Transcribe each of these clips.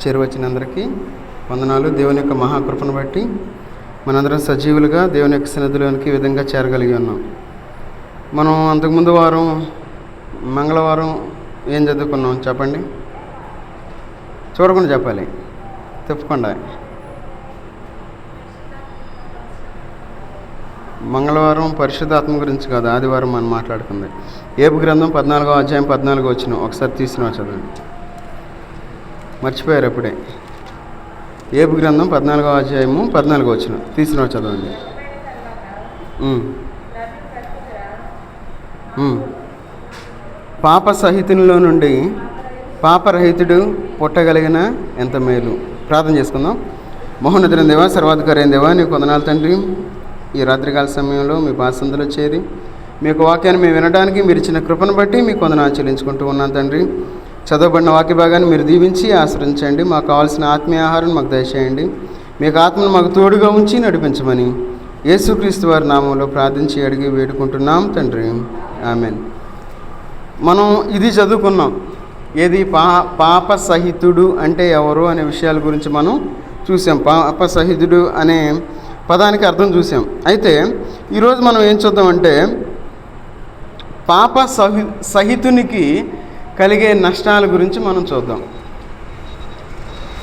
చేరువచ్చిన అందరికీ వందనాలు. దేవుని యొక్క మహాకృపను బట్టి మనందరం సజీవులుగా దేవుని యొక్క సన్నిధిలోనికి ఈ విధంగా చేరగలిగి ఉన్నాం. మనం అంతకుముందు వారం మంగళవారం ఏం చదువుకున్నాం చెప్పండి, చూడకుండా చెప్పాలి, తప్పకుండా. మంగళవారం పరిశుద్ధాత్మ గురించి కాదు, ఆదివారం మనం మాట్లాడుకుంది. ఏబు గ్రంథం 14వ అధ్యాయం 14 వచ్చిన ఒకసారి తీసిన చదవండి. మర్చిపోయారు అప్పుడే. ఏబు గ్రంథం 14వ అధ్యాయము 14 వచ్చిన తీసిన చదవండి. పాప సహితునిలో నుండి పాపరహితుడు పుట్టగలిగిన ఎంత మేలు. ప్రార్థన చేసుకుందాం. మహోన్నతుడైన దేవా, సర్వాధికారి అయిన దేవా, నీకు వందనాలు తండ్రి. ఈ రాత్రికాల సమయంలో మీ పాసందులో చేరి మీ యొక్క వాక్యాన్ని మేము వినడానికి మీరు ఇచ్చిన కృపను బట్టి మీకు వందనాలు చెల్లించుకుంటూ ఉన్నాను తండ్రి. చదవబడిన వాక్య భాగాన్ని మీరు దీవించి ఆశ్రయించండి. మాకు కావాల్సిన ఆత్మీయ ఆహారం మాకు దయచేయండి. మీకు ఆత్మను మాకు తోడుగా ఉంచి నడిపించమని యేసుక్రీస్తు వారి నామంలో ప్రార్థించి అడిగి వేడుకుంటున్నాం తండ్రి, ఆమెన్. మనం ఇది చదువుకున్నాం. ఏది పాప సహితుడు అంటే ఎవరు అనే విషయాల గురించి మనం చూసాం. పాప సహితుడు అనే పదానికి అర్థం చూసాం. అయితే ఈరోజు మనం ఏం చూద్దామంటే పాప సహితునికి కలిగే నష్టాల గురించి మనం చూద్దాం.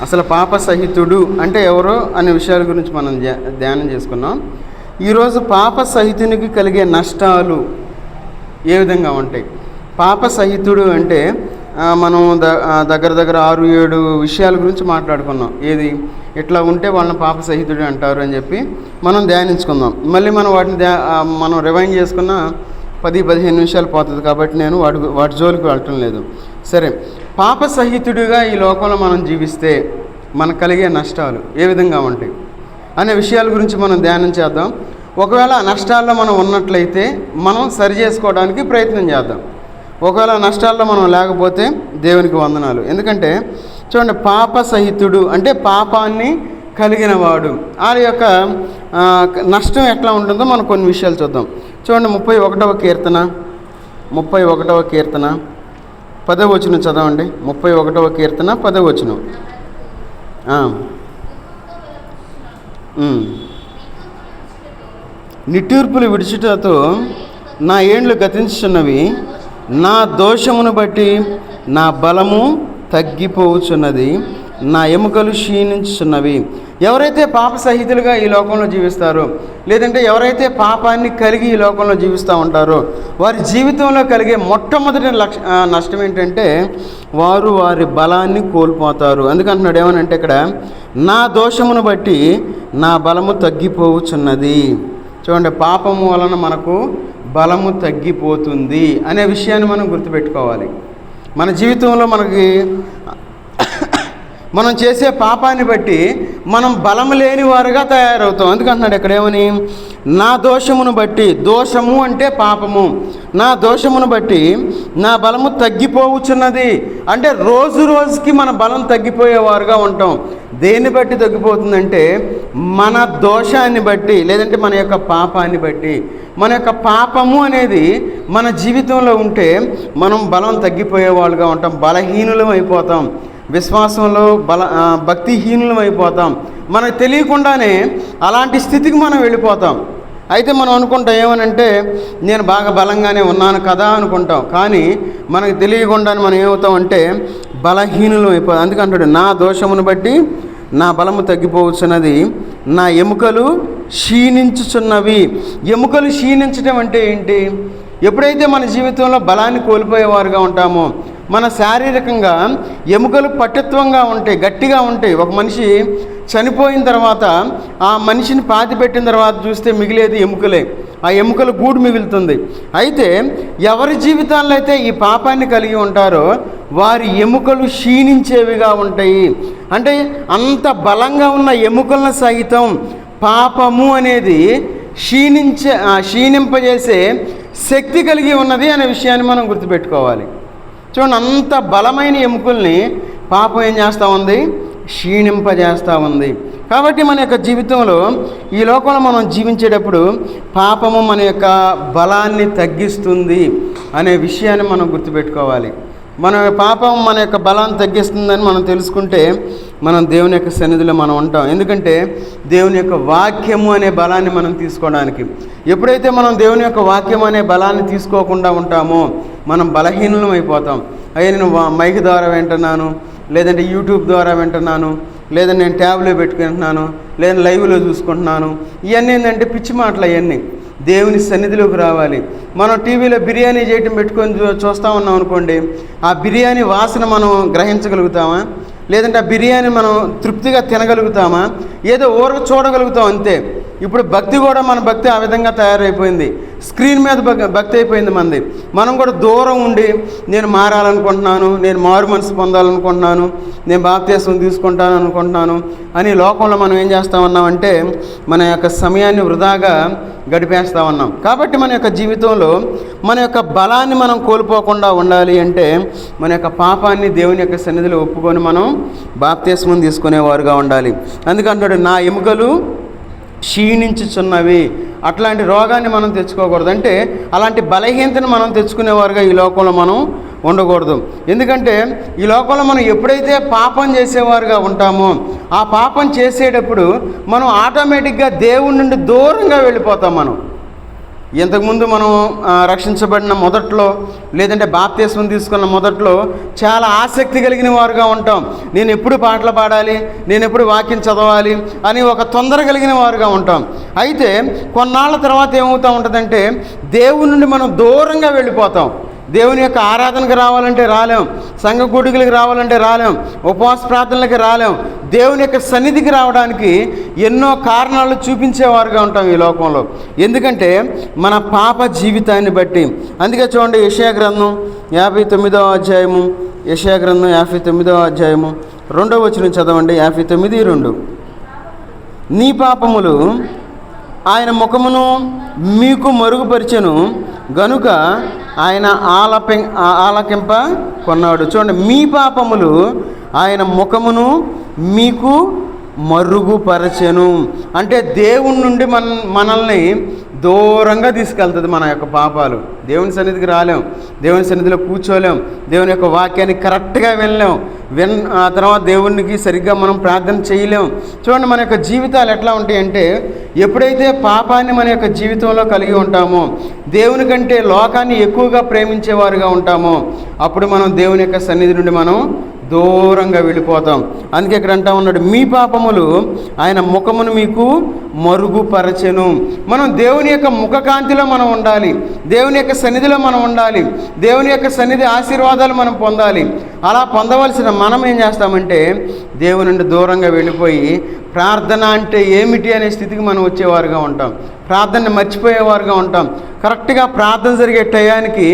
అసలు పాప సహితుడు అంటే ఎవరో అనే విషయాల గురించి మనం ధ్యానం చేసుకున్నాం. ఈరోజు పాప సహితునికి కలిగే నష్టాలు ఏ విధంగా ఉంటాయి. పాప సహితుడు అంటే మనం దగ్గర 6-7 విషయాల గురించి మాట్లాడుకున్నాం. ఏది ఇట్లా ఉంటే వాళ్ళని పాప సహితుడు అంటారు అని చెప్పి మనం ధ్యానించుకుందాం. మళ్ళీ మనం వాటిని మనం రివైండ్ చేసుకున్న 10-15 నిమిషాలు పోతుంది కాబట్టి నేను వాటి జోలికి వెళ్ళటం లేదు. సరే, పాప సహితుడిగా ఈ లోకంలో మనం జీవిస్తే మనకు కలిగే నష్టాలు ఏ విధంగా ఉంటాయి అనే విషయాల గురించి మనం ధ్యానం చేద్దాం. ఒకవేళ నష్టాల్లో మనం ఉన్నట్లయితే మనం సరి చేసుకోవడానికి ప్రయత్నం చేద్దాం. ఒకవేళ నష్టాల్లో మనం లేకపోతే దేవునికి వందనాలు. ఎందుకంటే చూడండి, పాప సహితుడు అంటే పాపాన్ని కలిగిన వాడు. ఆ యొక్క నష్టం ఎట్లా ఉంటుందో మనం కొన్ని విషయాలు చూద్దాం. చూడండి, 31వ కీర్తన 10వ వచనం చదవండి. 31వ కీర్తన 10వ వచనం. నిట్టూర్పులు విడిచుటతో నా ఏండ్లు గతించుచున్నవి, నా దోషమును బట్టి నా బలము తగ్గిపోవచ్చున్నది, నా ఎముకలు క్షీణించుచున్నవి. ఎవరైతే పాప సహితులుగా ఈ లోకంలో జీవిస్తారో, లేదంటే ఎవరైతే పాపాన్ని కలిగి ఈ లోకంలో జీవిస్తూ ఉంటారో, వారి జీవితంలో కలిగే మొట్టమొదటి నష్టం ఏంటంటే వారు వారి బలాన్ని కోల్పోతారు. అందుకంటున్నాడు ఏమనంటే ఇక్కడ, నా దోషమును బట్టి నా బలము తగ్గిపోవచ్చున్నది. చూడండి, పాపము వలన మనకు బలము తగ్గిపోతుంది అనే విషయాన్ని మనం గుర్తుపెట్టుకోవాలి. మన జీవితంలో మనం చేసే పాపాన్ని బట్టి మనం బలము లేని వారుగా తయారవుతాం. అందుకంటున్నాడు ఇక్కడ ఏమని, నా దోషమును బట్టి. దోషము అంటే పాపము. నా దోషమును బట్టి నా బలము తగ్గిపోవచ్చున్నది అంటే రోజు రోజుకి మన బలం తగ్గిపోయేవారుగా ఉంటాం. దేన్ని బట్టి తగ్గిపోతుందంటే మన దోషాన్ని బట్టి, లేదంటే మన యొక్క పాపాన్ని బట్టి. మన యొక్క పాపము అనేది మన జీవితంలో ఉంటే మనం బలం తగ్గిపోయే వాళ్ళుగా ఉంటాం, బలహీనులం అయిపోతాం, విశ్వాసంలో భక్తిహీనులం అయిపోతాం. మనకు తెలియకుండానే అలాంటి స్థితికి మనం వెళ్ళిపోతాం. అయితే మనం అనుకుంటాం ఏమనంటే నేను బాగా బలంగానే ఉన్నాను కదా అనుకుంటాం. కానీ మనకు తెలియకుండానే మనం ఏమవుతామంటే బలహీనులం అయిపోతాం. అందుకంటాడు, నా దోషమును బట్టి నా బలము తగ్గిపోవచ్చున్నది, నా ఎముకలు క్షీణించుచున్నవి. ఎముకలు క్షీణించడం అంటే ఏంటి? ఎప్పుడైతే మన జీవితంలో బలాన్ని కోల్పోయేవారుగా ఉంటామో, మన శారీరకంగా ఎముకలు పటుత్వంగా ఉంటాయి, గట్టిగా ఉంటాయి. ఒక మనిషి చనిపోయిన తర్వాత ఆ మనిషిని పాతిపెట్టిన తర్వాత చూస్తే మిగిలేది ఎముకలే. ఆ ఎముకల గూడు మిగులుతుంది. అయితే ఎవరి జీవితాల్లో అయితే ఈ పాపాన్ని కలిగి ఉంటారో వారి ఎముకలు క్షీణించేవిగా ఉంటాయి. అంటే అంత బలంగా ఉన్న ఎముకలను సహితం పాపము అనేది క్షీణింపజేసే శక్తి కలిగి ఉన్నది అనే విషయాన్ని మనం గుర్తుపెట్టుకోవాలి. చూడండి, అంత బలమైన ఎముకల్ని పాపం ఏం చేస్తూ ఉంది? క్షీణింపజేస్తూ ఉంది. కాబట్టి మన యొక్క జీవితంలో ఈ లోకంలో మనం జీవించేటప్పుడు పాపము మన యొక్క బలాన్ని తగ్గిస్తుంది అనే విషయాన్ని మనం గుర్తుపెట్టుకోవాలి. మన పాపం మన యొక్క బలాన్ని తగ్గిస్తుందని మనం తెలుసుకుంటే మనం దేవుని యొక్క సన్నిధిలో మనం ఉంటాం. ఎందుకంటే దేవుని యొక్క వాక్యము అనే బలాన్ని మనం తీసుకోవడానికి, ఎప్పుడైతే మనం దేవుని యొక్క వాక్యం అనే బలాన్ని తీసుకోకుండా ఉంటామో మనం బలహీనం అయిపోతాం. అయ్యా నేను మైక్ ద్వారా వింటున్నాను, లేదంటే యూట్యూబ్ ద్వారా వింటున్నాను, లేదా నేను ట్యాబ్లో పెట్టుకుంటున్నాను, లేదా లైవ్లో చూసుకుంటున్నాను, ఇవన్నీ ఏంటంటే పిచ్చి మాటలు. అవన్నీ దేవుని సన్నిధిలోకి రావాలి. మనం టీవీలో బిర్యానీ చేయటం పెట్టుకొని చూస్తూ ఉన్నాం అనుకోండి, ఆ బిర్యానీ వాసన మనం గ్రహించగలుగుతామా? లేదంటే ఆ బిర్యానీ మనం తృప్తిగా తినగలుగుతామా? ఏదో ఊరక చూడగలుగుతాం అంతే. ఇప్పుడు భక్తి కూడా మన భక్తి ఆ విధంగా తయారైపోయింది. స్క్రీన్ మీద భక్తి అయిపోయింది మంది. మనం కూడా దూరం ఉండి నేను మారాలనుకుంటున్నాను, నేను మారు మనసు పొందాలనుకుంటున్నాను, నేను బాప్తిస్మం తీసుకుంటాను అనుకుంటున్నాను అని లోకంలో మనం ఏం చేస్తూ ఉన్నామంటే మన యొక్క సమయాన్ని వృధాగా గడిపేస్తూ ఉన్నాం. కాబట్టి మన యొక్క జీవితంలో మన యొక్క బలాన్ని మనం కోల్పోకుండా ఉండాలి అంటే మన యొక్క పాపాన్ని దేవుని యొక్క సన్నిధిలో ఒప్పుకొని మనం బాప్తిస్మం తీసుకునేవారుగా ఉండాలి. అందుకంటాడు నా ఎముకలు క్షీణించుచున్నవి. అట్లాంటి రోగాన్ని మనం తెచ్చుకోకూడదు. అంటే అలాంటి బలహీనతను మనం తెచ్చుకునేవారుగా ఈ లోకంలో మనం ఉండకూడదు. ఎందుకంటే ఈ లోకంలో మనం ఎప్పుడైతే పాపం చేసేవారుగా ఉంటామో ఆ పాపం చేసేటప్పుడు మనం ఆటోమేటిక్గా దేవుడి నుండి దూరంగా వెళ్ళిపోతాం. మనం ఇంతకుముందు మనం రక్షించబడిన మొదట్లో, లేదంటే బాప్తిస్మం తీసుకున్న మొదట్లో చాలా ఆసక్తి కలిగిన వారుగా ఉంటాం. నేను ఎప్పుడు పాటలు పాడాలి, నేను ఎప్పుడు వాక్యం చదవాలి అని ఒక తొందర కలిగిన వారుగా ఉంటాం. అయితే కొన్నాళ్ళ తర్వాత ఏమవుతూ ఉంటుందంటే దేవుని నుండి మనం దూరంగా వెళ్ళిపోతాం. దేవుని యొక్క ఆరాధనకు రావాలంటే రాలేం, సంఘ కూడికలకు రావాలంటే రాలేం, ఉపవాస ప్రార్థనలకు రాలేం. దేవుని యొక్క సన్నిధికి రావడానికి ఎన్నో కారణాలు చూపించేవారుగా ఉంటాం ఈ లోకంలో. ఎందుకంటే మన పాప జీవితాన్ని బట్టి. అందుకే చూడండి, యెషయా గ్రంథం 59వ అధ్యాయము, యెషయా గ్రంథం 59వ అధ్యాయము 2వ వచనం చదవండి. 59:2 నీ పాపములు ఆయన ముఖమును మీకు మరుగుపరిచెను గనుక ఆయన ఆలకింప కొన్నాడు. చూడండి, మీ పాపములు ఆయన ముఖమును మీకు మరుగుపరచెను అంటే దేవుని నుండి మనల్ని దూరంగా తీసుకెళ్తుంది మన యొక్క పాపాలు. దేవుని సన్నిధికి రాలేం, దేవుని సన్నిధిలో కూర్చోలేం, దేవుని యొక్క వాక్యాన్ని కరెక్ట్గా వినలేం, ఆ తర్వాత దేవునికి సరిగ్గా మనం ప్రార్థన చేయలేం. చూడండి, మన యొక్క జీవితాలు ఎట్లా ఉంటాయంటే ఎప్పుడైతే పాపాన్ని మన యొక్క జీవితంలో కలిగి ఉంటామో, దేవుని కంటే లోకాన్ని ఎక్కువగా ప్రేమించేవారుగా ఉంటామో అప్పుడు మనం దేవుని యొక్క సన్నిధి నుండి మనం దూరంగా వెళ్ళిపోతాం. అందుకే ఇక్కడ అంటా ఉన్నాడు, మీ పాపములు ఆయన ముఖమును మీకు మరుగుపరచెను. మనం దేవుని యొక్క ముఖకాంతిలో మనం ఉండాలి, దేవుని యొక్క సన్నిధిలో మనం ఉండాలి, దేవుని యొక్క సన్నిధి ఆశీర్వాదాలు మనం పొందాలి. అలా పొందవలసిన మనం ఏం చేస్తామంటే దేవుని నుండి దూరంగా వెళ్ళిపోయి ప్రార్థన అంటే ఏమిటి అనే స్థితికి మనం వచ్చేవారుగా ఉంటాం. ప్రార్థనని మర్చిపోయేవారుగా ఉంటాం. కరెక్ట్గా ప్రార్థన జరిగే టయానికి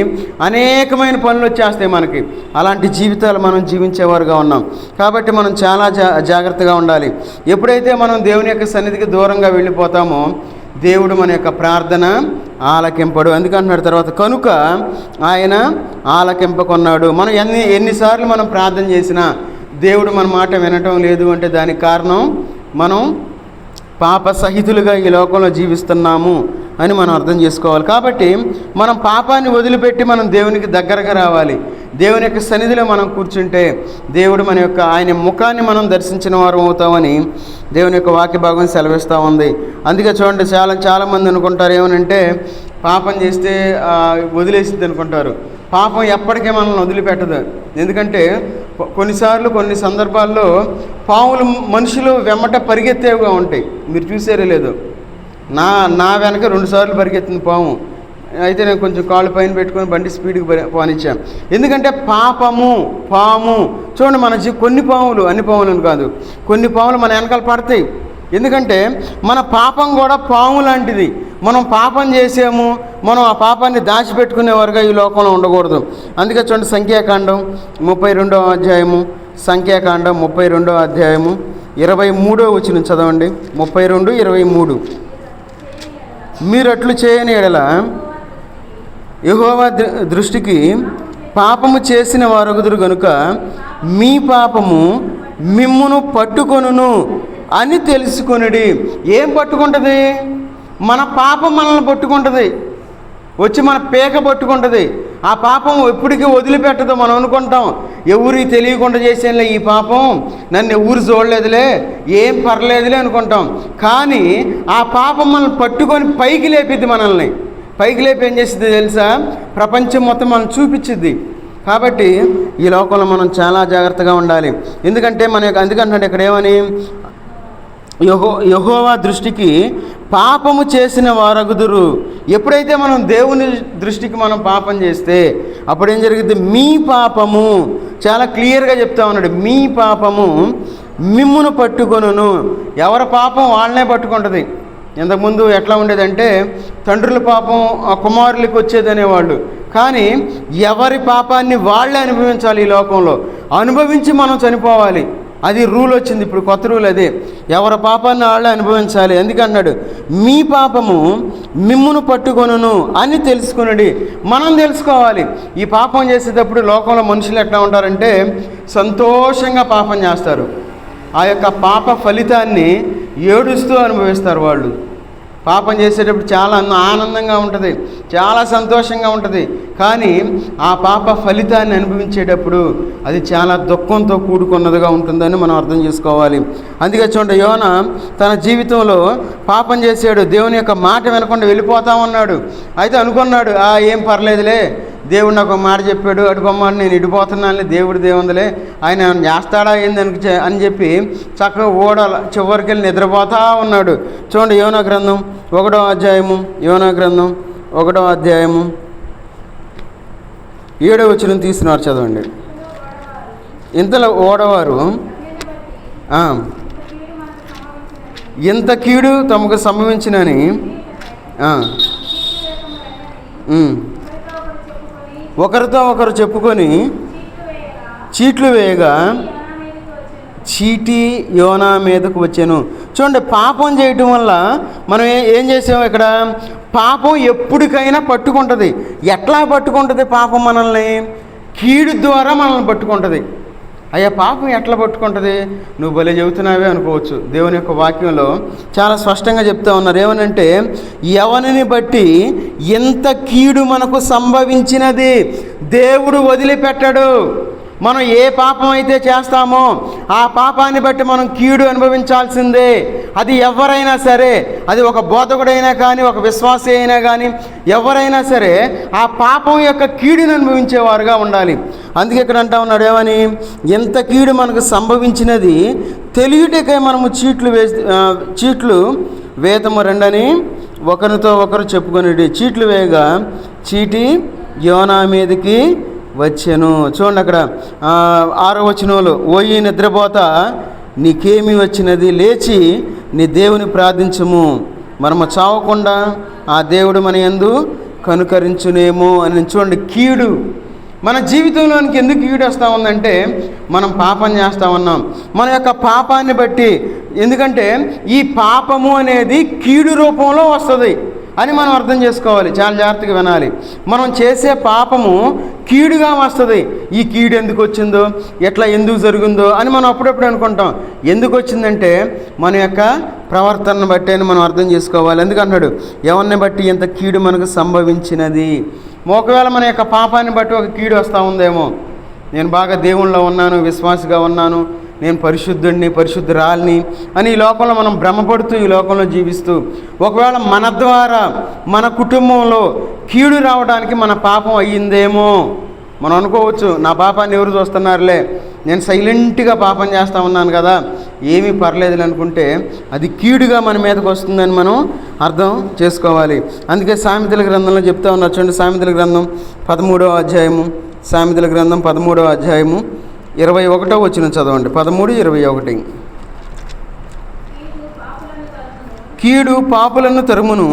అనేకమైన పనులు వచ్చేస్తాయి మనకి. అలాంటి జీవితాలు మనం జీవించేవారుగా ఉన్నాం. కాబట్టి మనం చాలా జాగ్రత్తగా ఉండాలి. ఎప్పుడైతే మనం దేవుని యొక్క సన్నిధికి దూరంగా వెళ్ళిపోతామో దేవుడు మన యొక్క ప్రార్థన ఆలకింపడు. అందుకంటున్నాడు తర్వాత, కనుక ఆయన ఆలకింపకొన్నాడు. మనం ఎన్నిసార్లు మనం ప్రార్థన చేసినా దేవుడు మన మాట వినటం లేదు అంటే దానికి కారణం మనం పాప సహితులుగా ఈ లోకంలో జీవిస్తున్నాము అని మనం అర్థం చేసుకోవాలి. కాబట్టి మనం పాపాన్ని వదిలిపెట్టి మనం దేవునికి దగ్గరగా రావాలి. దేవుని యొక్క సన్నిధిలో మనం కూర్చుంటే దేవుడు మన యొక్క ఆయన ముఖాన్ని మనం దర్శించిన వారు అవుతామని దేవుని యొక్క వాక్య భాగం సెలవిస్తూ ఉంది. అందుకే చూడండి, చాలామంది అనుకుంటారు ఏమనంటే పాపం చేస్తే వదిలేసిద్ది అనుకుంటారు. పాపం ఎప్పటికీ మనల్ని వదిలిపెట్టదు. ఎందుకంటే కొన్నిసార్లు కొన్ని సందర్భాల్లో పాములు మనుషులు వెమ్మట పరిగెత్తేవిగా ఉంటాయి. మీరు చూసారే లేదు, నా వెనక 2 సార్లు పరిగెత్తింది పాము. అయితే నేను కొంచెం కాళ్ళు పైన పెట్టుకొని బండి స్పీడ్కి పోనిచ్చాను. ఎందుకంటే పాము చూడండి, మన కొన్ని పాములు, అన్ని పాములను కాదు, కొన్ని పాములు మన వెనకాల పడతాయి. ఎందుకంటే మన పాపం కూడా పాము లాంటిది. మనం పాపం చేసాము, మనం ఆ పాపాన్ని దాచిపెట్టుకునేవారుగా ఈ లోకంలో ఉండకూడదు. అందుకే చూడండి, సంఖ్యాకాండం 32వ అధ్యాయము, సంఖ్యాకాండం 32వ అధ్యాయము 23వ వచనం చదవండి. 32:23 మీరు అట్లు చేయని ఎడల యెహోవా దృష్టికి పాపము చేసిన వారొగుదురు గనుక మీ పాపము మిమ్మును పట్టుకొనును అని తెలుసుకొనుడి. ఏం పట్టుకుంటుంది? మన పాపం మనల్ని పట్టుకుంటుంది, వచ్చి మన పేక పట్టుకుంటుంది. ఆ పాపం ఎప్పటికీ వదిలిపెట్టదు. మనం అనుకుంటాం ఎవరికి తెలియకుండా చేసేలే ఈ పాపం, నన్ను ఎవరు చూడలేదులే, ఏం పర్లేదులే అనుకుంటాం. కానీ ఆ పాపం మనల్ని పట్టుకొని పైకి లేపిద్ది. మనల్ని పైకి లేపి ఏం చేస్తుంది తెలుసా? ప్రపంచం మొత్తం మనం చూపించిద్ది. కాబట్టి ఈ లోకంలో మనం చాలా జాగ్రత్తగా ఉండాలి. ఎందుకంటే అందుకంటే ఇక్కడ ఏమని, యెహోవా దృష్టికి పాపము చేసిన వారగుదురు. ఎప్పుడైతే మనం దేవుని దృష్టికి మనం పాపం చేస్తే అప్పుడు ఏం జరిగింది? మీ పాపము, చాలా క్లియర్గా చెప్తా ఉన్నాడు, మీ పాపము మిమ్మును పట్టుకొనును. ఎవరి పాపం వాళ్ళనే పట్టుకుంటుంది. ఇంతకుముందు ఎట్లా ఉండేదంటే తండ్రుల పాపం ఆ కుమారులకు వచ్చేదనేవాళ్ళు. కానీ ఎవరి పాపాన్ని వాళ్ళే అనుభవించాలి. ఈ లోకంలో అనుభవించి మనం చనిపోవాలి. అది రూల్ వచ్చింది. ఇప్పుడు కొత్త రూల్ అదే, ఎవరి పాపాన్ని వాళ్ళే అనుభవించాలి. ఎందుకన్నాడు? మీ పాపము మిమ్మును పట్టుకొనును అని తెలుసుకునడి. మనం తెలుసుకోవాలి. ఈ పాపం చేసేటప్పుడు లోకంలో మనుషులు ఎట్లా ఉంటారంటే సంతోషంగా పాపం చేస్తారు. ఆ యొక్క పాప ఫలితాన్ని ఏడుస్తూ అనుభవిస్తారు. వాళ్ళు పాపం చేసేటప్పుడు చాలా ఆనందంగా ఉంటుంది, చాలా సంతోషంగా ఉంటుంది. కానీ ఆ పాప ఫలితాన్ని అనుభవించేటప్పుడు అది చాలా దుఃఖంతో కూడుకున్నదిగా ఉంటుందని మనం అర్థం చేసుకోవాలి. అందుకే చూడండి, యోనా తన జీవితంలో పాపం చేశాడు. దేవుని యొక్క మాట వినకుండా వెళ్ళిపోతా ఉన్నాడు. అయితే అనుకున్నాడు, ఏం పర్లేదులే, దేవుడు నాకు ఒక మాట చెప్పాడు, అడుగమ్మాడు, నేను ఇడిపోతున్నాను, దేవుందిలే, ఆయన చేస్తాడా ఏంది అని చెప్పి చక్కగా చివరికి వెళ్ళి నిద్రపోతా ఉన్నాడు. చూడండి, యోనా గ్రంథం 1వ అధ్యాయము, యోనా గ్రంథం 1వ అధ్యాయము 7వ వచనం తీస్తున్నారు, చదవండి. ఇంతలో ఓడవారు ఎంత కీడు తమకు సంభవించినని ఒకరితో ఒకరు చెప్పుకొని చీట్లు వేయగా చీటి యోనా మీదకు వచ్చాను. చూడండి, పాపం చేయటం వల్ల మనం ఏం చేసాము ఇక్కడ? పాపం ఎప్పటికైనా పట్టుకుంటుంది. ఎట్లా పట్టుకుంటుంది పాపం మనల్ని? కీడు ద్వారా మనల్ని పట్టుకుంటుంది. అయ్యా, పాపం ఎట్లా పట్టుకుంటుంది? నువ్వు భలే చెబుతున్నావే అనుకోవచ్చు. దేవుని యొక్క వాక్యంలో చాలా స్పష్టంగా చెప్తా ఉన్నారు. ఏమనంటే, ఎవరిని బట్టి ఎంత కీడు మనకు సంభవించినది దేవుడు వదిలిపెట్టడు. మనం ఏ పాపం అయితే చేస్తామో ఆ పాపాన్ని బట్టి మనం కీడు అనుభవించాల్సిందే. అది ఎవరైనా సరే, అది ఒక బోధకుడైనా కానీ, ఒక విశ్వాసి అయినా కానీ, ఎవరైనా సరే ఆ పాపం యొక్క కీడుని అనుభవించేవారుగా ఉండాలి. అందుకే ఇక్కడ అంటా ఉన్నాడు, ఏమని? ఎంత కీడు మనకు సంభవించినది తెలియటకై మనము చీట్లు వేతము రండని ఒకరితో ఒకరు చెప్పుకొని చీట్లు వేయగా చీటి యోనా మీదకి వచ్చాను. చూడండి, అక్కడ 6వ వచనంలో, ఓయి నిద్రపోతా నీకేమి వచ్చినది, లేచి నీ దేవుని ప్రార్థించము, మనము చావకుండా ఆ దేవుడు మన యందు కనుకరించునేమో అని. చూడండి, కీడు మన జీవితంలోనికి ఎందుకు కీడు వస్తూ ఉందంటే మనం పాపం చేస్తూ ఉన్నాం. మన యొక్క పాపాన్ని బట్టి, ఎందుకంటే ఈ పాపము అనేది కీడు రూపంలో వస్తుంది అని మనం అర్థం చేసుకోవాలి. చాలా జాగ్రత్తగా వినాలి. మనం చేసే పాపము కీడుగా వస్తుంది. ఈ కీడు ఎందుకు వచ్చిందో, ఎట్లా ఎందుకు జరిగిందో అని మనం అప్పుడప్పుడు అనుకుంటాం. ఎందుకు వచ్చిందంటే మన యొక్క ప్రవర్తనను బట్టి అని మనం అర్థం చేసుకోవాలి. ఎందుకన్నాడు, ఎవరిని బట్టి ఎంత కీడు మనకు సంభవించినది. ఒకవేళ మన యొక్క పాపాన్ని బట్టి ఒక కీడు వస్తూ ఉందేమో, నేను బాగా దేవుళ్ళలో ఉన్నాను, విశ్వాసిగా ఉన్నాను, నేను పరిశుద్ధుడిని, పరిశుద్ధురాలిని అని ఈ లోకంలో మనం భ్రమపడుతూ ఈ లోకంలో జీవిస్తూ, ఒకవేళ మన ద్వారా మన కుటుంబంలో కీడు రావడానికి మన పాపం అయ్యిందేమో మనం అనుకోవచ్చు. నా పాపాన్ని ఎవరు చూస్తున్నారులే, నేను సైలెంట్గా పాపం చేస్తూ ఉన్నాను కదా, ఏమీ పర్లేదు అనుకుంటే అది కీడుగా మన మీదకి వస్తుందని మనం అర్థం చేసుకోవాలి. అందుకే సామెతల గ్రంథంలో చెప్తా ఉన్నారు. చూడండి, సామెతల గ్రంథం 13వ అధ్యాయము, సామెతల గ్రంథం 13వ అధ్యాయము 21వ వచనం చదవండి. 13:21. కీడు పాపులను తరుమును,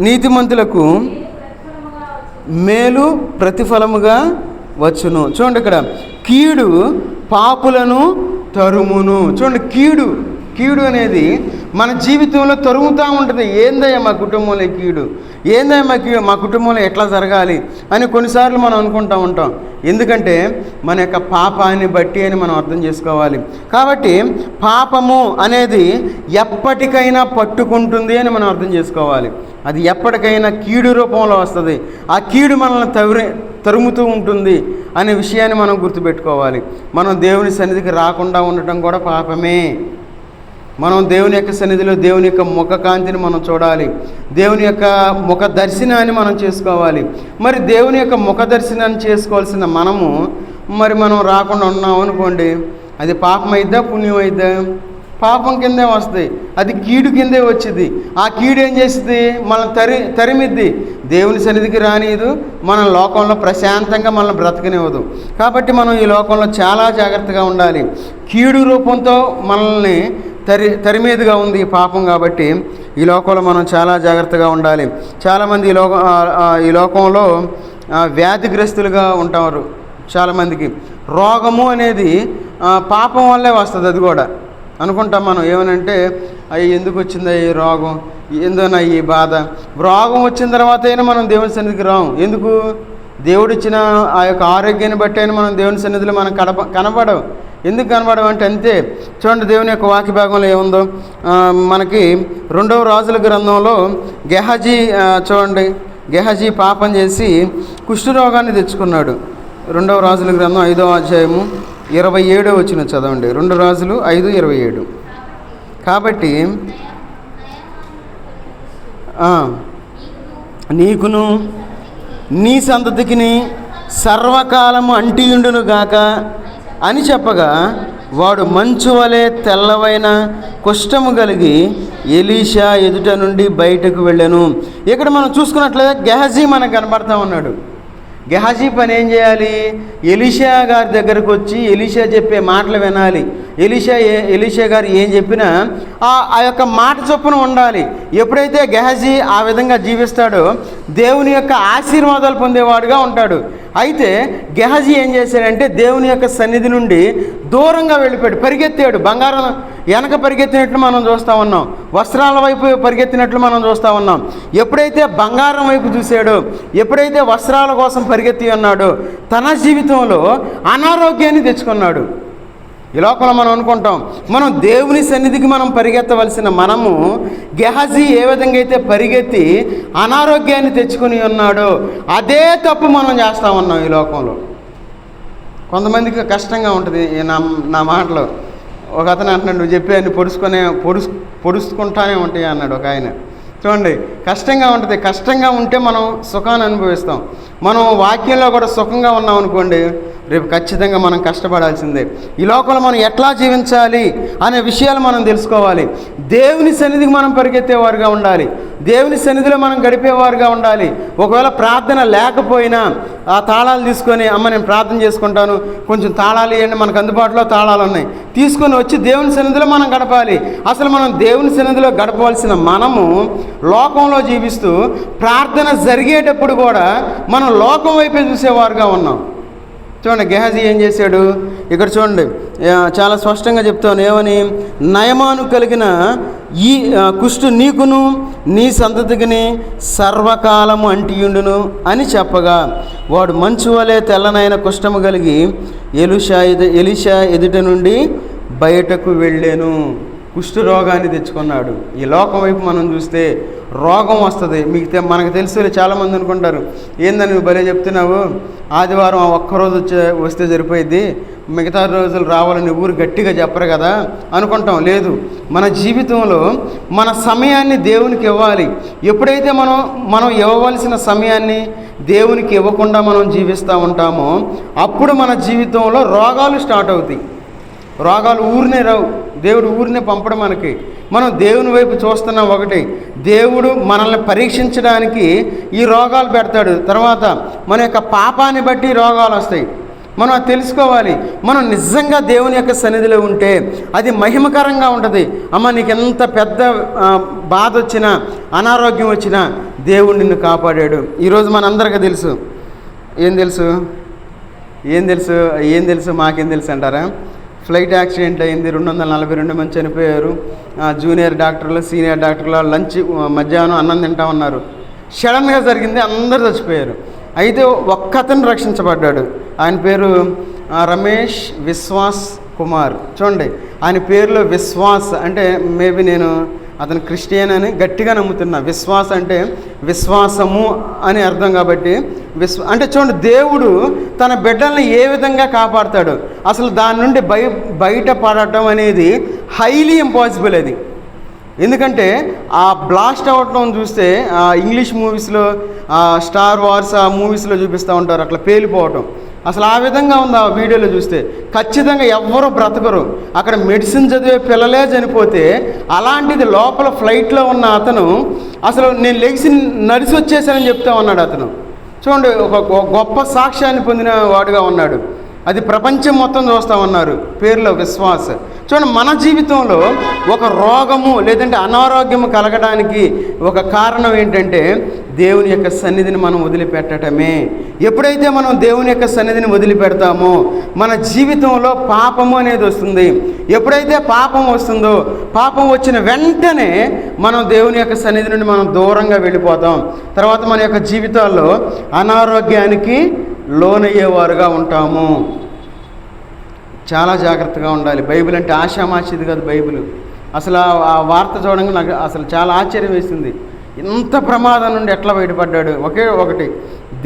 నీతిమంతులకు మేలు ప్రతిఫలముగా వచ్చును. చూడండి, ఇక్కడ కీడు పాపులను తరుమును. చూడండి, కీడు అనేది మన జీవితంలో తరుగుతూ ఉంటుంది. ఏందయ్యా మా కుటుంబంలో కీడు, ఏందయ్యా మా కుటుంబంలో ఎట్లా జరగాలి అని కొన్నిసార్లు మనం అనుకుంటూ ఉంటాం. ఎందుకంటే మన యొక్క పాపాన్ని బట్టి అని మనం అర్థం చేసుకోవాలి. కాబట్టి పాపము అనేది ఎప్పటికైనా పట్టుకుంటుంది అని మనం అర్థం చేసుకోవాలి. అది ఎప్పటికైనా కీడు రూపంలో వస్తుంది. ఆ కీడు మనల్ని తరుముతూ ఉంటుంది అనే విషయాన్ని మనం గుర్తుపెట్టుకోవాలి. మనం దేవుని సన్నిధికి రాకుండా ఉండటం కూడా పాపమే. మనం దేవుని యొక్క సన్నిధిలో దేవుని యొక్క ముఖ కాంతిని మనం చూడాలి. దేవుని యొక్క ముఖ దర్శనాన్ని మనం చేసుకోవాలి. మరి దేవుని యొక్క ముఖ దర్శనాన్ని చేసుకోవాల్సిన మనం రాకుండా ఉన్నాం అనుకోండి, అది పాపం అయిద్దా పుణ్యం అయిద్దా? పాపం కిందే వస్తుంది. అది కీడు కిందే వచ్చింది. ఆ కీడు ఏం చేస్తుంది? మనం తరిమిద్ది, దేవుని సన్నిధికి రానియదు, మన లోకంలో ప్రశాంతంగా మనల్ని బ్రతకనివ్వదు. కాబట్టి మనం ఈ లోకంలో చాలా జాగ్రత్తగా ఉండాలి. కీడు రూపంతో మనల్ని తరిమేదిగా ఉంది ఈ పాపం. కాబట్టి ఈ లోకంలో మనం చాలా జాగ్రత్తగా ఉండాలి. చాలామంది ఈ లోకంలో వ్యాధిగ్రస్తులుగా ఉంటారు. చాలామందికి రోగము అనేది పాపం వల్లే వస్తుంది. అది కూడా అనుకుంటాం మనం. ఏమనంటే అయ్యి ఎందుకు వచ్చిందా ఈ రోగం, ఏందోనా ఈ బాధ. రోగం వచ్చిన తర్వాత అయినా మనం దేవుని సన్నిధికి రాము. ఎందుకు? దేవుడిచ్చిన ఆ యొక్క ఆరోగ్యాన్ని బట్టి అయినా మనం దేవుని సన్నిధిలో మనం కనబడవు. ఎందుకు కనబడమంటే అంతే. చూడండి, దేవుని యొక్క వాక్య భాగంలో ఏముందో మనకి 2వ రాజుల గ్రంథంలో గెహజీ పాపం చేసి కుష్ఠరోగాన్ని తెచ్చుకున్నాడు. 2వ రాజుల గ్రంథం 5వ అధ్యాయము 27వ వచనం చదవండి. 2 రాజులు 5:27. కాబట్టి నీకును నీ సంతతికిని సర్వకాలము అంటియుండును గాక అని చెప్పగా, వాడు మంచు వలె తెల్లవైన కుష్ఠము కలిగి ఎలీషా ఎదుట నుండి బయటకు వెళ్ళాను. ఇక్కడ మనం చూసుకున్నట్లయితే గెహజీ మనకు కనబడతా ఉన్నాడు. గెహజీ పని ఏం చేయాలి? ఎలీషా గారి దగ్గరకు వచ్చి ఎలీషా చెప్పే మాటలు వినాలి. ఎలీషా గారు ఏం చెప్పినా ఆ యొక్క మాట చొప్పున ఉండాలి. ఎప్పుడైతే గెహజీ ఆ విధంగా జీవిస్తాడో దేవుని యొక్క ఆశీర్వాదాలు పొందేవాడుగా ఉంటాడు. అయితే గెహజీ ఏం చేశాడంటే దేవుని యొక్క సన్నిధి నుండి దూరంగా వెళ్ళిపోయాడు, పరిగెత్తాడు. బంగారం వెనక పరిగెత్తినట్లు మనం చూస్తూ ఉన్నాం, వస్త్రాల వైపు పరిగెత్తినట్లు మనం చూస్తూ ఉన్నాం. ఎప్పుడైతే బంగారం వైపు చూశాడో, ఎప్పుడైతే వస్త్రాల కోసం పరిగెత్తి ఉన్నాడో, తన జీవితంలో అనారోగ్యాన్ని తెచ్చుకున్నాడు. ఈ లోకంలో మనం అనుకుంటాం, మనం దేవుని సన్నిధికి మనం పరిగెత్తవలసిన మనము గెహజీ ఏ విధంగా అయితే పరిగెత్తి అనారోగ్యాన్ని తెచ్చుకుని ఉన్నాడో అదే తప్పు మనం చేస్తూ ఉన్నాం ఈ లోకంలో. కొంతమందికి కష్టంగా ఉంటుంది. నా మాటలో ఒక అతను అంటున్నాడు, నువ్వు చెప్పి అన్ని పొడుచుకుంటానే ఉంటాయి అన్నాడు ఒక ఆయన. చూడండి, కష్టంగా ఉంటుంది. కష్టంగా ఉంటే మనం సుఖాన్ని అనుభవిస్తాం. మనం వాక్యంలో కూడా సుఖంగా ఉన్నాం అనుకోండి, రేపు ఖచ్చితంగా మనం కష్టపడాల్సిందే. ఈ లోకంలో మనం ఎట్లా జీవించాలి అనే విషయాలు మనం తెలుసుకోవాలి. దేవుని సన్నిధికి మనం పరిగెత్తేవారుగా ఉండాలి. దేవుని సన్నిధిలో మనం గడిపేవారుగా ఉండాలి. ఒకవేళ ప్రార్థన లేకపోయినా ఆ తాళాలు తీసుకొని, అమ్మ నేను ప్రార్థన చేసుకుంటాను, కొంచెం తాళాలు ఇవ్వండి, మనకు అందుబాటులో తాళాలు ఉన్నాయి, తీసుకొని వచ్చి దేవుని సన్నిధిలో మనం గడపాలి. అసలు మనం దేవుని సన్నిధిలో గడపవలసిన మనము లోకంలో జీవిస్తూ ప్రార్థన జరిగేటప్పుడు కూడా మనం లోకం వైపే చూసేవారుగా ఉన్నాం. చూడండి, గెహజీ ఏం చేశాడు ఇక్కడ చూడండి, చాలా స్పష్టంగా చెప్తాను. ఏమని? నయమాను కలిగిన ఈ కుష్టు నీకును నీ సంతతికిని సర్వకాలము అంటియుండును అని చెప్పగా, వాడు మంచు వలె తెల్లనైన కుష్ఠము కలిగి ఎలీషా ఎదుట నుండి బయటకు వెళ్ళాను. కుష్ఠరోగాన్ని తెచ్చుకున్నాడు. ఈ లోకం వైపు మనం చూస్తే రోగం వస్తుంది. మనకు తెలుసు, చాలామంది అనుకుంటారు, ఏందని నువ్వు భలే చెప్తున్నావు, ఆదివారం ఒక్కరోజు వస్తే సరిపోయింది, మిగతా రోజులు రావాలని ఊరు గట్టిగా చెప్పరు కదా అనుకుంటాం. లేదు, మన జీవితంలో మన సమయాన్ని దేవునికి ఇవ్వాలి. ఎప్పుడైతే మనం ఇవ్వవలసిన సమయాన్ని దేవునికి ఇవ్వకుండా మనం జీవిస్తూ ఉంటామో అప్పుడు మన జీవితంలో రోగాలు స్టార్ట్ అవుతాయి. రోగాలు ఊరినే రావు, దేవుడు ఊరినే పంపడం. మనం దేవుని వైపు చూస్తున్నాం. ఒకటి, దేవుడు మనల్ని పరీక్షించడానికి ఈ రోగాలు పెడతాడు. తర్వాత మన యొక్క పాపాన్ని బట్టి రోగాలు వస్తాయి. మనం అది తెలుసుకోవాలి. మనం నిజంగా దేవుని యొక్క సన్నిధిలో ఉంటే అది మహిమకరంగా ఉంటుంది. అమ్మ, నీకు ఎంత పెద్ద బాధ వచ్చినా, అనారోగ్యం వచ్చినా దేవుడు నిన్ను కాపాడాడు. ఈరోజు మనందరికీ తెలుసు. ఏం తెలుసు మాకేం తెలుసు అంటారా? ఫ్లైట్ యాక్సిడెంట్ అయింది, 242 మంది చనిపోయారు. జూనియర్ డాక్టర్లు, సీనియర్ డాక్టర్లు లంచ్ మధ్యాహ్నం అన్నం తింటా ఉన్నారు. సడన్గా జరిగింది, అందరు చచ్చిపోయారు. అయితే ఒక్కతను రక్షించబడ్డాడు. ఆయన పేరు రమేష్ విశ్వాస్ కుమార్. చూడండి, ఆయన పేరులో విశ్వాస్ అంటే మేబీ నేను అతను క్రిస్టియన్ అని గట్టిగా నమ్ముతున్నా. విశ్వాస అంటే విశ్వాసము అని అర్థం. కాబట్టి అంటే చూడండి, దేవుడు తన బిడ్డల్ని ఏ విధంగా కాపాడుతాడు, అసలు దాని నుండి బయటపడటం అనేది హైలీ ఇంపాసిబుల్. అది ఎందుకంటే ఆ బ్లాస్ట్ అవ్వటం చూస్తే ఇంగ్లీష్ మూవీస్లో, స్టార్ వార్స్ ఆ మూవీస్లో చూపిస్తూ ఉంటారు, అట్లా పేలిపోవటం. అసలు ఆ విధంగా ఉంది ఆ వీడియోలో చూస్తే. ఖచ్చితంగా ఎవ్వరూ బ్రతకరు. అక్కడ మెడిసిన్ చదివే పిల్లలే చనిపోతే, అలాంటిది లోపల ఫ్లైట్లో ఉన్న అతను అసలు నేను లెగిసి నడిచి వచ్చేసానని చెప్తా ఉన్నాడు. అతను చూడండి, ఒక గొప్ప సాక్ష్యాన్ని పొందిన వాడుగా ఉన్నాడు. అది ప్రపంచం మొత్తం చూస్తామన్నారు. పేరులో విశ్వాస. చూడండి, మన జీవితంలో ఒక రోగము లేదంటే అనారోగ్యము కలగడానికి ఒక కారణం ఏంటంటే దేవుని యొక్క సన్నిధిని మనం వదిలిపెట్టడమే. ఎప్పుడైతే మనం దేవుని యొక్క సన్నిధిని వదిలిపెడతామో మన జీవితంలో పాపము అనేది వస్తుంది. ఎప్పుడైతే పాపం వస్తుందో, పాపం వచ్చిన వెంటనే మనం దేవుని యొక్క సన్నిధి నుండి మనం దూరంగా వెళ్ళిపోతాం. తర్వాత మన యొక్క జీవితాల్లో అనారోగ్యానికి లోనయ్యేవారుగా ఉంటాము. చాలా జాగ్రత్తగా ఉండాలి. బైబిల్ అంటే ఆషామాషిది కాదు. బైబిల్ అసలు ఆ వార్త చూడంగా నాకు అసలు చాలా ఆశ్చర్యం వేసింది. ఇంత ప్రమాదం నుండి ఎట్లా బయటపడ్డాడు? ఒకే ఒకటి,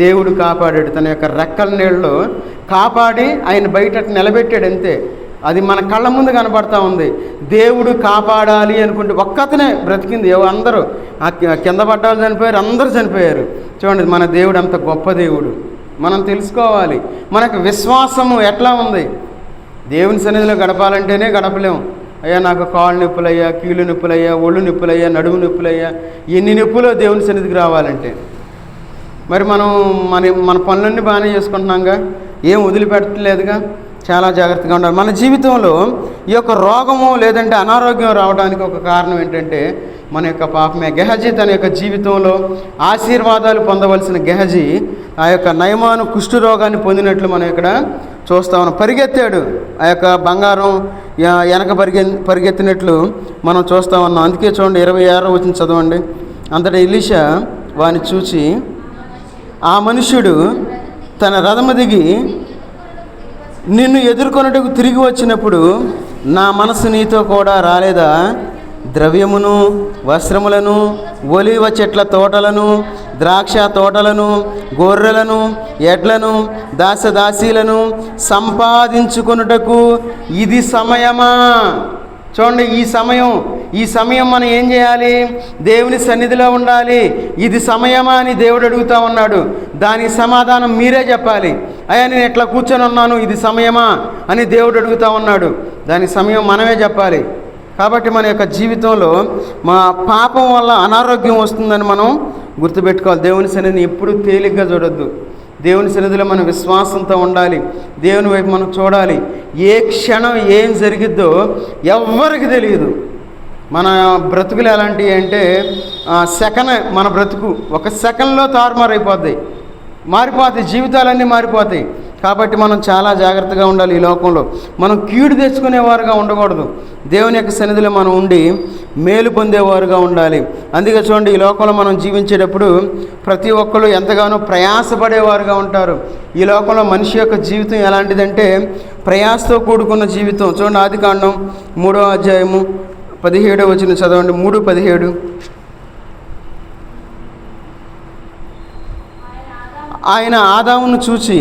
దేవుడు కాపాడాడు. తన యొక్క రెక్కల నీళ్ళలో కాపాడి ఆయన బయట నిలబెట్టాడు, అంతే. అది మన కళ్ళ ముందు కనబడతా ఉంది. దేవుడు కాపాడాలి అనుకుంటే ఒక్కతనే బ్రతికింది. అందరూ కింద పడ్డాలు చనిపోయారు, అందరూ చనిపోయారు. చూడండి, మన దేవుడు అంత గొప్ప దేవుడు. మనం తెలుసుకోవాలి. మనకు విశ్వాసము ఎట్లా ఉంది. దేవుని సన్నిధిలో గడపాలంటేనే గడపలేము. అయ్యా నాకు కాళ్ళు నొప్పులయ్యా, కీళ్ళు నొప్పులయ్యా, ఒళ్ళు నొప్పులయ్యా, నడుము నొప్పులయ్యా, ఎన్ని నొప్పులో దేవుని సన్నిధికి రావాలంటే. మరి మనం మన పనులన్నీ బాగానే చేసుకుంటున్నాంగా, ఏం వదిలిపెట్టలేదుగా. చాలా జాగ్రత్తగా ఉండాలి. మన జీవితంలో ఈ యొక్క రోగము లేదంటే అనారోగ్యం రావడానికి ఒక కారణం ఏంటంటే మన యొక్క పాపమే. గెహజీ తన యొక్క జీవితంలో ఆశీర్వాదాలు పొందవలసిన గెహజీ ఆ యొక్క నయమాను కుష్టు రోగాన్ని పొందినట్లు మనం ఇక్కడ చూస్తా ఉన్నాం. పరిగెత్తాడు, ఆ యొక్క బంగారం వెనక పరిగెత్తినట్లు మనం చూస్తూ ఉన్నాం. అందుకే చూడండి, 26 వచనం చదవండి. అంతటా ఎలీషా వాని చూచి, ఆ మనుష్యుడు తన రథము దిగి నిన్ను ఎదుర్కొనుటకు తిరిగి వచ్చినప్పుడు నా మనసు నీతో కూడా రాలేదా? ద్రవ్యమును, వస్త్రములను, ఒలివ చెట్ల తోటలను, ద్రాక్ష తోటలను, గొర్రెలను, ఎడ్లను, దాసదాసీలను సంపాదించుకొనుటకు ఇది సమయమా? చూడండి, ఈ సమయం మనం ఏం చేయాలి? దేవుని సన్నిధిలో ఉండాలి. ఇది సమయమా అని దేవుడు అడుగుతా ఉన్నాడు. దానికి సమాధానం మీరే చెప్పాలి. అయ్యా నేను ఎట్లా కూర్చొని ఉన్నాను, ఇది సమయమా అని దేవుడు అడుగుతా ఉన్నాడు. దానికి సమయం మనమే చెప్పాలి. కాబట్టి మన యొక్క జీవితంలో మా పాపం వల్ల అనారోగ్యం వస్తుందని మనం గుర్తుపెట్టుకోవాలి. దేవుని సన్నిధిని ఎప్పుడు తేలిగ్గా చూడొద్దు. దేవుని సన్నిధిలో మనం విశ్వాసంతో ఉండాలి. దేవుని వైపు మనం చూడాలి. ఏ క్షణం ఏం జరిగిద్దో ఎవ్వరికి తెలియదు. మన బ్రతుకులు ఎలాంటివి అంటే మన బ్రతుకు ఒక సెకండ్లో తారుమారైపోద్ది, మారిపోతాయి, జీవితాలన్నీ మారిపోతాయి. కాబట్టి మనం చాలా జాగ్రత్తగా ఉండాలి. ఈ లోకంలో మనం కీడు తెచ్చుకునేవారుగా ఉండకూడదు. దేవుని యొక్క సన్నిధిలో మనం ఉండి మేలు పొందేవారుగా ఉండాలి. అందుకే చూడండి, ఈ లోకంలో మనం జీవించేటప్పుడు ప్రతి ఒక్కరు ఎంతగానో ప్రయాసపడేవారుగా ఉంటారు. ఈ లోకంలో మనిషి యొక్క జీవితం ఎలాంటిదంటే ప్రయాసతో కూడుకున్న జీవితం. చూడండి, ఆదికాండం 3వ అధ్యాయము 17వ వచనం చదవండి. 3:17. ఆయన ఆదామును చూచి,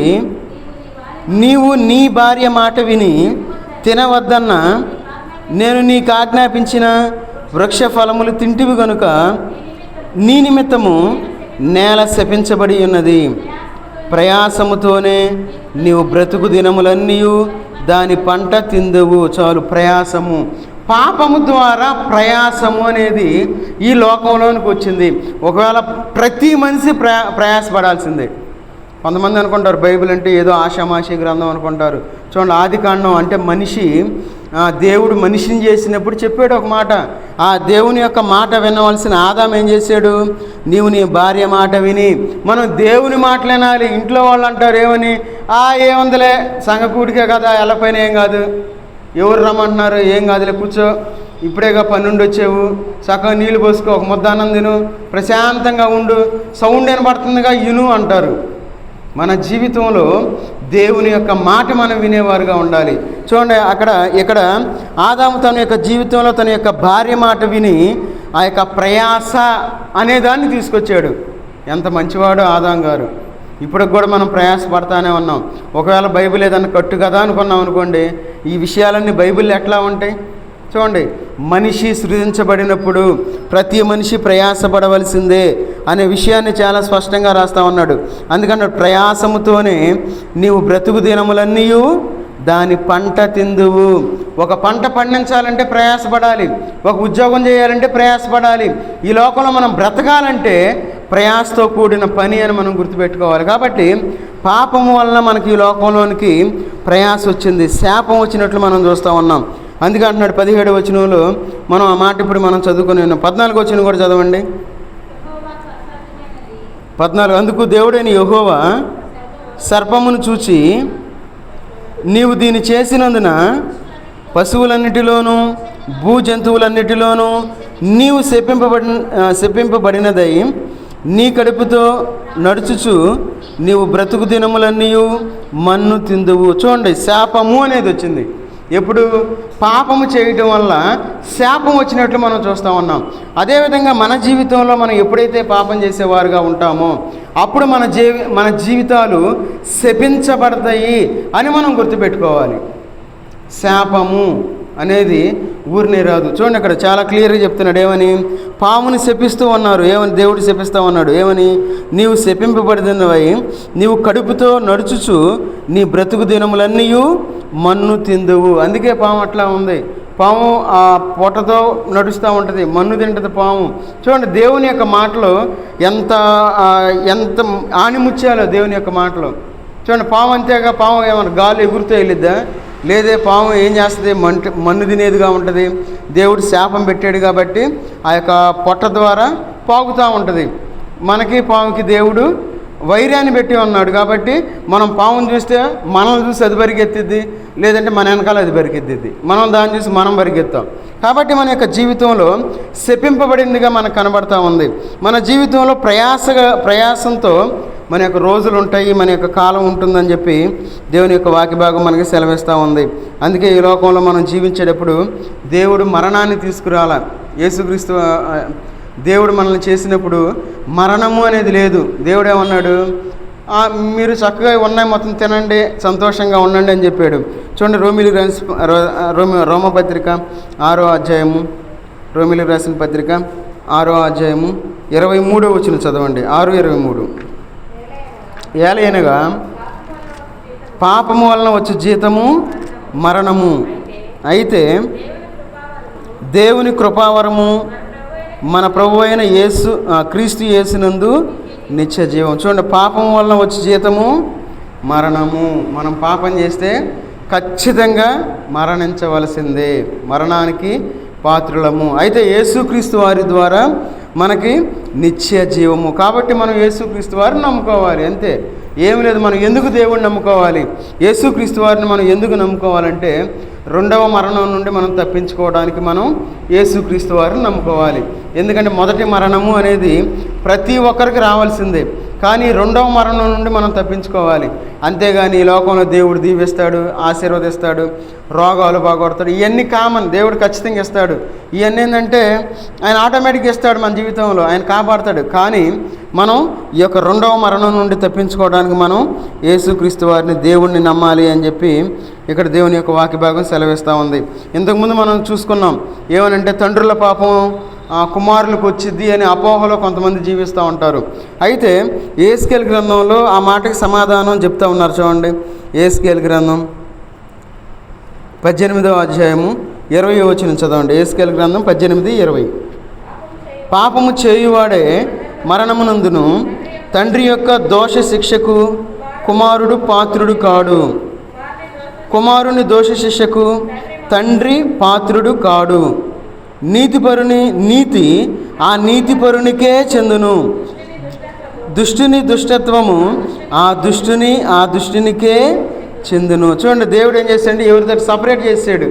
నీవు నీ భార్య మాట విని తినవద్దన్న నేను నీకు ఆజ్ఞాపించిన వృక్ష ఫలములు తింటివి గనుక నీ నిమిత్తము నేల శపించబడి ఉన్నది. ప్రయాసముతోనే నీవు బ్రతుకు దినములన్నీ దాని పంట తిందువు. చాలు, ప్రయాసము. పాపము ద్వారా ప్రయాసము అనేది ఈ లోకంలోనికి వచ్చింది. ఒకవేళ ప్రతి మనిషి ప్రయాసపడాల్సిందే. కొంతమంది అనుకుంటారు బైబిల్ అంటే ఏదో ఆషామాషి గ్రంథం అనుకుంటారు. చూడండి, ఆదికాండం అంటే దేవుడు మనిషిని చేసినప్పుడు చెప్పాడు ఒక మాట. ఆ దేవుని యొక్క మాట వినవలసిన ఆదాం ఏం చేశాడు? నీవు నీ భార్య మాట విని. మనం దేవుని మాటలు వినాలి. ఇంట్లో వాళ్ళు అంటారు ఏమని, ఏముందిలే సంఘకూడికే కదా, ఎల్లపైన ఏం కాదు. ఎవరు రమ్మంటున్నారు? ఏం కాదులే, కూర్చో, ఇప్పుడేగా పని నుండి వచ్చావు, సగం నీళ్ళు పోసుకో, ఒక ముద్ద అన్నం తిను, ప్రశాంతంగా ఉండు, సౌండ్ వినపడుతుందిగా ఇను అంటారు. మన జీవితంలో దేవుని యొక్క మాట మనం వినేవారుగా ఉండాలి. చూడండి, ఇక్కడ ఆదాము తన యొక్క జీవితంలో తన యొక్క భార్య మాట విని ఆ యొక్క ప్రయాస అనేదాన్ని తీసుకొచ్చాడు. ఎంత మంచివాడు ఆదాం గారు. ఇప్పటికి కూడా మనం ప్రయాసపడతానే ఉన్నాం. ఒకవేళ బైబిల్ ఏదన్నా కట్టు కదా అనుకున్నాం అనుకోండి, ఈ విషయాలన్నీ బైబిల్లో ఎట్లా ఉంటాయి? చూడండి, మనిషి సృజించబడినప్పుడు ప్రతి మనిషి ప్రయాసపడవలసిందే అనే విషయాన్ని చాలా స్పష్టంగా రాస్తా ఉన్నాడు. అందుకని ప్రయాసముతోనే నీవు బ్రతుకు దినములన్నీ దాని పంట తిందువు. ఒక పంట పండించాలంటే ప్రయాసపడాలి, ఒక ఉద్యోగం చేయాలంటే ప్రయాసపడాలి. ఈ లోకంలో మనం బ్రతకాలంటే ప్రయాసతో కూడిన పని అని మనం గుర్తుపెట్టుకోవాలి. కాబట్టి పాపము వలన మనకి ఈ లోకంలోనికి ప్రయాస వచ్చింది, శాపం వచ్చినట్లు మనం చూస్తూ ఉన్నాం. అందుకే అంటున్నాడు 17వ వచనంలో, మనం ఆ మాట ఇప్పుడు మనం చదువుకుని ఉన్నాం. 14వ వచనం కూడా చదవండి. 14. అందుకు దేవుడైన యెహోవా సర్పమును చూచి, నీవు దీన్ని చేసినందున పశువులన్నిటిలోనూ భూజంతువులన్నిటిలోనూ నీవు శపింపబడినదై నీ కడుపుతో నడుచుచు నీవు బ్రతుకు దినములన్నీ మన్ను తిందువు. చూడండి, శాపము అనేది వచ్చింది. ఎప్పుడు? పాపము చేయటం వల్ల శాపం వచ్చినట్లు మనం చూస్తూ ఉన్నాం. అదేవిధంగా మన జీవితంలో మనం ఎప్పుడైతే పాపం చేసేవారుగా ఉంటామో అప్పుడు మన జీవితాలు శపించబడతాయి అని మనం గుర్తుపెట్టుకోవాలి. శాపము అనేది ఊరినే రాదు. చూడండి, అక్కడ చాలా క్లియర్గా చెప్తున్నాడు. ఏమని? పాముని శపిస్తూ ఉన్నారు. ఏమని? దేవుడు శపిస్తూ ఉన్నాడు. ఏమని? నీవు శపింపబడినవై నీవు కడుపుతో నడుచుచు నీ బ్రతుకు దినములన్నీ మన్ను తిందువు. అందుకే పాము అట్లా ఉంది. పాము ఆ పొట్టతో నడుస్తూ ఉంటుంది, మన్ను తింటుంది పాము. చూడండి, దేవుని యొక్క మాటలో ఎంత ఆణిముత్యాలో దేవుని యొక్క మాటలో. చూడండి, పాము అంతేగా, పాము ఏమన్నా గాలి ఎగురుతూ వెళ్ళిద్దా? లేదే. పాము ఏం చేస్తుంది? మన్ను తినేదిగా ఉంటుంది. దేవుడు శాపం పెట్టాడు కాబట్టి ఆ యొక్క పొట్ట ద్వారా పాకుతూ ఉంటుంది. మనకి పాముకి దేవుడు వైర్యాన్ని పెట్టి ఉన్నాడు కాబట్టి మనం పాముని చూస్తే మనల్ని చూసి అది పరిగెత్తిద్ది, లేదంటే మన వెనకాల అది పరిగెత్తిద్ది, మనం దాన్ని చూసి మనం పరిగెత్తాం. కాబట్టి మన యొక్క జీవితంలో శపింపబడిందిగా మనకు కనబడతా ఉంది. మన జీవితంలో ప్రయాసంతో మన యొక్క రోజులు ఉంటాయి, మన యొక్క కాలం ఉంటుందని చెప్పి దేవుని యొక్క వాక్య భాగం మనకి సెలవిస్తూ ఉంది. అందుకే ఈ లోకంలో మనం జీవించేటప్పుడు దేవుడు మరణాన్ని తీసుకురాల. యేసుక్రీస్తు దేవుడు మనల్ని చేసినప్పుడు మరణము అనేది లేదు. దేవుడు ఏమన్నాడు? మీరు చక్కగా ఉన్నాయి మొత్తం తినండి, సంతోషంగా ఉండండి అని చెప్పాడు. చూడండి, రోమపత్రిక 6వ అధ్యాయము, రోమిలికి రాసిన పత్రిక 6వ అధ్యాయము 23వ వచనం చదవండి. 6:23. ఏలయనగా పాపము వలన వచ్చే జీతము మరణము, అయితే దేవుని కృపావరము మన ప్రభు అయిన క్రీస్తు యేసునందు నిత్య జీవం. చూడండి, పాపం వలన వచ్చే జీతము మరణము. మనం పాపం చేస్తే ఖచ్చితంగా మరణించవలసిందే, మరణానికి పాత్రులము. అయితే యేసుక్రీస్తు వారి ద్వారా మనకి నిత్య జీవము. కాబట్టి మనం యేసుక్రీస్తు వారిని నమ్ముకోవాలి, అంతే, ఏమి లేదు. మనం ఎందుకు దేవుడిని నమ్ముకోవాలి? యేసుక్రీస్తు వారిని మనం ఎందుకు నమ్ముకోవాలంటే రెండవ మరణం నుండి మనం తప్పించుకోవడానికి మనం యేసుక్రీస్తు వారిని నమ్ముకోవాలి. ఎందుకంటే మొదటి మరణము అనేది ప్రతి ఒక్కరికి రావాల్సిందే, కానీ రెండవ మరణం నుండి మనం తప్పించుకోవాలి. అంతేగాని ఈ లోకంలో దేవుడు దీవిస్తాడు, ఆశీర్వదిస్తాడు, రోగాలు బాగొడతాడు, ఇవన్నీ కామన్. దేవుడు ఖచ్చితంగా ఇస్తాడు. ఇవన్నీ ఏంటంటే ఆయన ఆటోమేటిక్గా ఇస్తాడు మన జీవితంలో, ఆయన కాపాడతాడు. కానీ మనం ఈ యొక్క రెండవ మరణం నుండి తప్పించుకోవడానికి మనం యేసుక్రీస్తు వారిని, దేవుడిని నమ్మాలి అని చెప్పి ఇక్కడ దేవుని యొక్క వాక్య భాగం సెలవిస్తూ ఉంది. ఇంతకుముందు మనం చూసుకున్నాం ఏమనంటే తండ్రుల పాపం కుమారులకు వచ్చిద్ది అనే అపోహలో కొంతమంది జీవిస్తూ ఉంటారు. అయితే యేస్కేలు గ్రంథంలో ఆ మాటకి సమాధానం చెప్తా ఉన్నారు. చూడండి, యేస్కేలు గ్రంథం 18వ అధ్యాయము 20వ వచనం చదవండి. యేస్కేలు గ్రంథం 18:20. పాపము చేయువాడే మరణమునందును తండ్రి యొక్క దోష శిక్షకు కుమారుడు పాత్రుడు కాడు. కుమారుని దోష శిక్షకు తండ్రి పాత్రుడు కాడు. నీతిపరుని నీతి ఆ నీతిపరునికే చెందును. దుష్టుని దుష్టత్వము ఆ దుష్టునికే చెందును. చూడండి, దేవుడు ఏం చేశాడు, ఎవరితో సపరేట్ చేసాడు.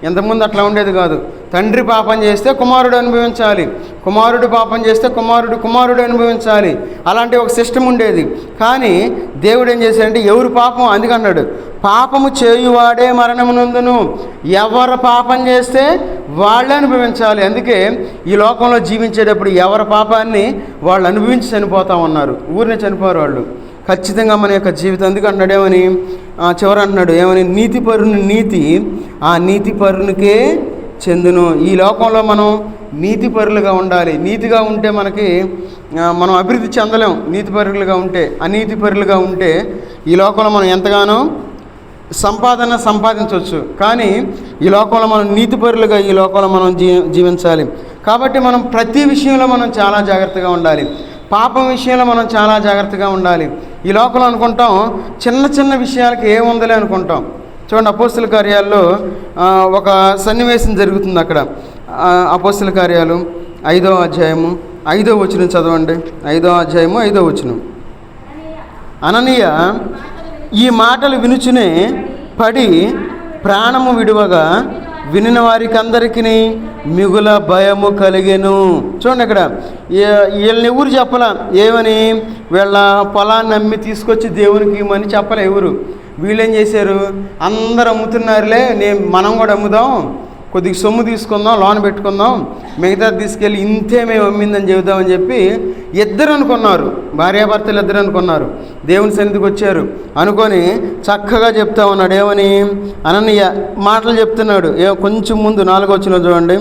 ఇంతకుముందు అట్లా ఉండేది కాదు. తండ్రి పాపం చేస్తే కుమారుడు అనుభవించాలి, కుమారుడు పాపం చేస్తే కుమారుడు అనుభవించాలి. అలాంటి ఒక సిస్టమ్ ఉండేది. కానీ దేవుడు ఏం చేశాడంటే ఎవరు పాపం, అందుకన్నాడు పాపము చేయువాడే మరణమునందును, ఎవరు పాపం చేస్తే వాళ్ళే అనుభవించాలి. అందుకే ఈ లోకంలో జీవించేటప్పుడు ఎవరి పాపాన్ని వాళ్ళు అనుభవించి చనిపోతూ ఉన్నారు, ఊరిని చనిపోరు వాళ్ళు. ఖచ్చితంగా మన యొక్క జీవితం ఎందుకు అంటున్నాడు, ఏమని చివర అంటున్నాడు, ఏమని నీతిపరుని నీతి ఆ నీతిపరునికే చెందును. ఈ లోకంలో మనం నీతిపరులుగా ఉండాలి. నీతిగా ఉంటే మనకి మనం అభివృద్ధి చెందలేం. నీతిపరులుగా ఉంటే, అనీతిపరులుగా ఉంటే ఈ లోకంలో మనం ఎంతగానో సంపాదించవచ్చు. కానీ ఈ లోకంలో మనం నీతిపరులుగా ఈ లోకంలో మనం జీవించాలి. కాబట్టి మనం ప్రతి విషయంలో మనం చాలా జాగ్రత్తగా ఉండాలి. పాపం విషయంలో మనం చాలా జాగ్రత్తగా ఉండాలి. ఈ లోకంలో అనుకుంటాం చిన్న చిన్న విషయాలకి ఏముందలే అనుకుంటాం. చూడండి, అపోస్తుల కార్యాల్లో ఒక సన్నివేశం జరుగుతుంది. అక్కడ అపోస్తుల కార్యాలు 5వ అధ్యాయము 5వ వచనం చదవండి. 5వ అధ్యాయము 5వ వచనం. అననీయ ఈ మాటలు వినుచునే పడి ప్రాణము విడువగా వినిన వారికి అందరికీ మిగుల భయము కలిగెను. చూడండి, ఇక్కడ వీళ్ళని ఎవరు చెప్పలా, ఏమని వీళ్ళ పొలాన్ని అమ్మి తీసుకొచ్చి దేవునికి ఇవ్వమని చెప్పలే ఎవరు. వీళ్ళేం చేశారు, అందరు అమ్ముతున్నారులే, మనం కూడా అమ్ముదాం, కొద్దిగా సొమ్ము తీసుకుందాం, లోన్ పెట్టుకుందాం, మిగతా తీసుకెళ్ళి ఇంతే మేము అమ్మిందని చెబుదామని చెప్పి ఇద్దరు అనుకున్నారు, భార్యాభర్తలు ఇద్దరు అనుకున్నారు. దేవుని సన్నిధికి వచ్చారు, అనుకొని చక్కగా చెప్తా ఉన్నాడు. ఏమని అననీయ మాటలు చెప్తున్నాడు. కొంచెం ముందు 4వ వచనం చూడండి.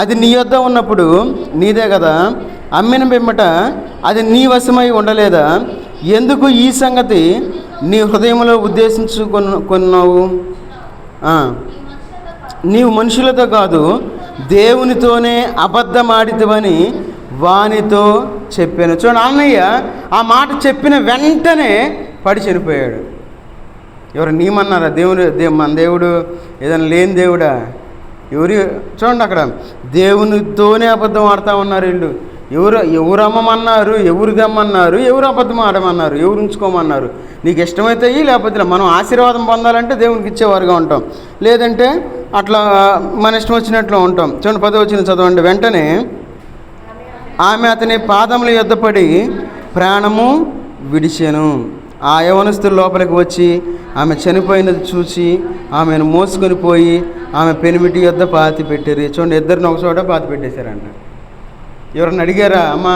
అది నీ యొద్ద ఉన్నప్పుడు నీదే కదా, అమ్మిన పిమ్మట అది నీ వశమై ఉండలేదా? ఎందుకు ఈ సంగతి నీ హృదయంలో ఉద్దేశించుకున్నావు? నీవు మనుషులతో కాదు దేవునితోనే అబద్ధమాడితవని వానితో చెప్పాను. చూడండి, అన్నయ్య ఆ మాట చెప్పిన వెంటనే పడి చనిపోయాడు. ఎవరు నీమన్నారా? మన దేవుడు ఏదైనా లేని దేవుడా? చూడండి, అక్కడ దేవునితోనే అబద్ధం ఆడుతూ ఉన్నారు వీళ్ళు. ఎవరు అమ్మమన్నారు, ఎవరు దమ్మన్నారు, ఎవరు అబద్ధం ఆడమన్నారు, ఎవరు ఉంచుకోమన్నారు. నీకు ఇష్టమైతే లేకపోతే మనం ఆశీర్వాదం పొందాలంటే దేవునికి ఇచ్చేవారుగా ఉంటాం, లేదంటే అట్లా మన ఇష్టం వచ్చినట్లు ఉంటాం. చూడండి, 10వ వచనం చదవండి. వెంటనే ఆమె అతని పాదముల యొద్ద పడి ప్రాణము విడిచెను. ఆ యవనస్తులు లోపలికి వచ్చి ఆమె చనిపోయినది చూసి ఆమెను మోసుకొని పోయి ఆమె పెనిమిటి యొద్ద పాతి పెట్టారు. చూడండి, ఇద్దరిని ఒక చోట పాతి పెట్టేశారంట. ఎవరన్నా అడిగారా, అమ్మ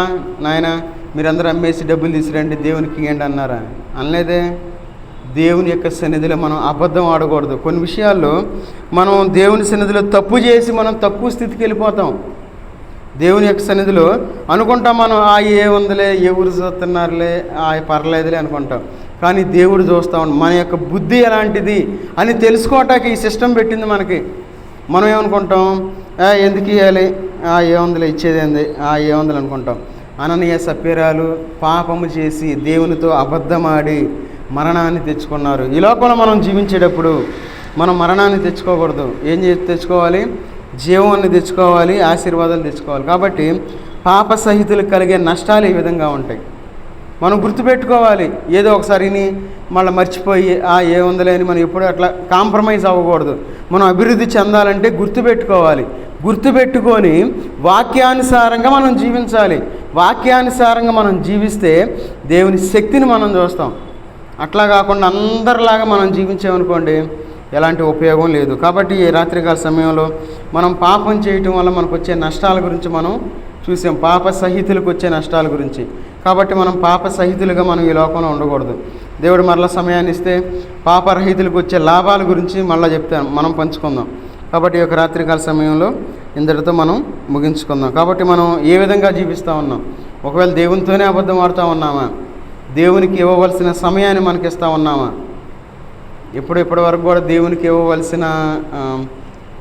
నాయన మీరందరూ అమ్మేసి డబ్బులు తీసుకురండి దేవునికి ఇవ్వండి అన్నారా? అనలేదే. దేవుని యొక్క సన్నిధిలో మనం అబద్ధం ఆడకూడదు. కొన్ని విషయాల్లో మనం దేవుని సన్నిధిలో తప్పు చేసి మనం తక్కువ స్థితికి వెళ్ళిపోతాం. దేవుని యొక్క సన్నిధిలో అనుకుంటాం మనం ఏ ఉందిలే, ఎవరు చూస్తున్నారులే, పర్లేదులే అనుకుంటాం. కానీ దేవుడు చూస్తూ ఉంటాం మన యొక్క బుద్ధి ఎలాంటిది అని తెలుసుకోవటానికి ఈ సిస్టమ్ పెట్టింది మనకి. మనం ఏమనుకుంటాం, ఎందుకు ఇవ్వాలి, ఏముందిలే ఇచ్చేదేంది, ఏముందిలే అనుకుంటాం. అననీయ సప్యరాలు పాపము చేసి దేవునితో అబద్ధమాడి మరణాన్ని తెచ్చుకున్నారు. ఈ లోకంలో మనం జీవించేటప్పుడు మనం మరణాన్ని తెచ్చుకోకూడదు. ఏం తెచ్చుకోవాలి? జీవాన్ని తెచ్చుకోవాలి, ఆశీర్వాదాలు తెచ్చుకోవాలి. కాబట్టి పాప సహితులకు కలిగే నష్టాలు ఈ విధంగా ఉంటాయి. మనం గుర్తుపెట్టుకోవాలి. ఏదో ఒకసారిని మళ్ళీ మర్చిపోయి ఏముందిలే అని మనం ఎప్పుడు అట్లా కాంప్రమైజ్ అవ్వకూడదు. మనం అభివృద్ధి చెందాలంటే గుర్తుపెట్టుకోవాలి. గుర్తుపెట్టుకొని వాక్యానుసారంగా మనం జీవించాలి. వాక్యానుసారంగా మనం జీవిస్తే దేవుని శక్తిని మనం చూస్తాం. అట్లా కాకుండా అందరిలాగా మనం జీవించామనుకోండి ఎలాంటి ఉపయోగం లేదు. కాబట్టి ఈ రాత్రికాల సమయంలో మనం పాపం చేయటం వల్ల మనకు వచ్చే నష్టాల గురించి మనం చూసాం, పాప సహితులకు వచ్చే నష్టాల గురించి. కాబట్టి మనం పాప సహితులుగా మనం ఈ లోకంలో ఉండకూడదు. దేవుడు మరలా సమయాన్ని ఇస్తే పాపరహితులకు వచ్చే లాభాల గురించి మళ్ళీ చెప్తాను, మనం పంచుకుందాం. కాబట్టి ఈ యొక్క రాత్రికాల సమయంలో ఇంతటితో మనం ముగించుకుందాం. కాబట్టి మనం ఏ విధంగా జీవిస్తూ ఉన్నాం? ఒకవేళ దేవునితోనే అబద్ధం ఆడుతూ ఉన్నామా? దేవునికి ఇవ్వవలసిన సమయాన్ని మనకి ఇస్తూ ఉన్నామా? ఇప్పటి వరకు కూడా దేవునికి ఇవ్వవలసిన